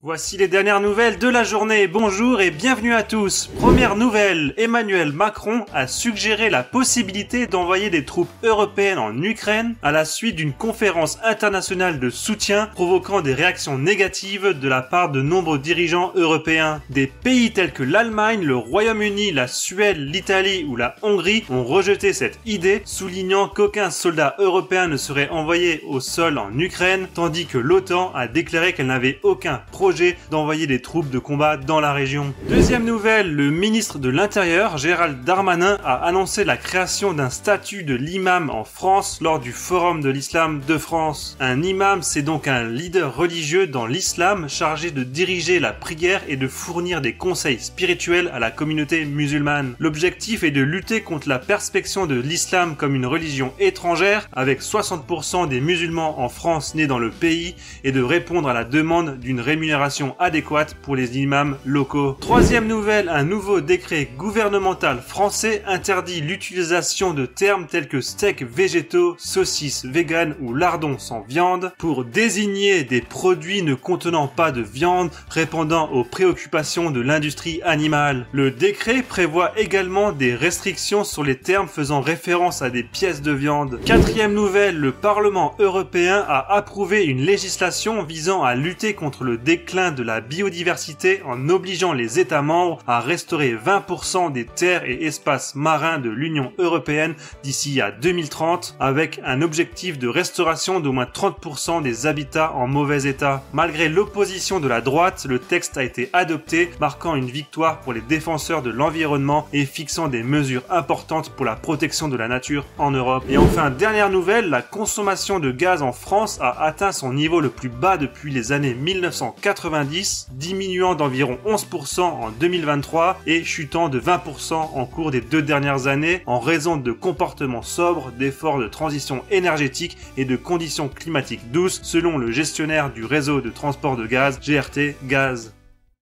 Voici les dernières nouvelles de la journée. Bonjour et bienvenue à tous. Première nouvelle, Emmanuel Macron a suggéré la possibilité d'envoyer des troupes européennes en Ukraine à la suite d'une conférence internationale de soutien provoquant des réactions négatives de la part de nombreux dirigeants européens. Des pays tels que l'Allemagne, le Royaume-Uni, la Suède, l'Italie ou la Hongrie ont rejeté cette idée, soulignant qu'aucun soldat européen ne serait envoyé au sol en Ukraine, tandis que l'OTAN a déclaré qu'elle n'avait aucun projet d'envoyer des troupes de combat dans la région. Deuxième nouvelle, le ministre de l'Intérieur, Gérald Darmanin, a annoncé la création d'un statut de l'imam en France lors du Forum de l'Islam de France. Un imam, c'est donc un leader religieux dans l'islam chargé de diriger la prière et de fournir des conseils spirituels à la communauté musulmane. L'objectif est de lutter contre la perspection de l'islam comme une religion étrangère, avec 60% des musulmans en France nés dans le pays, et de répondre à la demande d'une rémunération adéquate pour les imams locaux. Troisième nouvelle, un nouveau décret gouvernemental français interdit l'utilisation de termes tels que steak végétaux, saucisses véganes ou lardons sans viande pour désigner des produits ne contenant pas de viande, répondant aux préoccupations de l'industrie animale. Le décret prévoit également des restrictions sur les termes faisant référence à des pièces de viande. Quatrième nouvelle, le Parlement européen a approuvé une législation visant à lutter contre le déclin de la biodiversité en obligeant les États membres à restaurer 20% des terres et espaces marins de l'Union européenne d'ici à 2030, avec un objectif de restauration d'au moins 30% des habitats en mauvais état. Malgré l'opposition de la droite, le texte a été adopté, marquant une victoire pour les défenseurs de l'environnement et fixant des mesures importantes pour la protection de la nature en Europe. Et enfin, dernière nouvelle, la consommation de gaz en France a atteint son niveau le plus bas depuis les années 1990, diminuant d'environ 11% en 2023 et chutant de 20% en cours des 2 dernières années en raison de comportements sobres, d'efforts de transition énergétique et de conditions climatiques douces, selon le gestionnaire du réseau de transport de gaz GRT Gaz.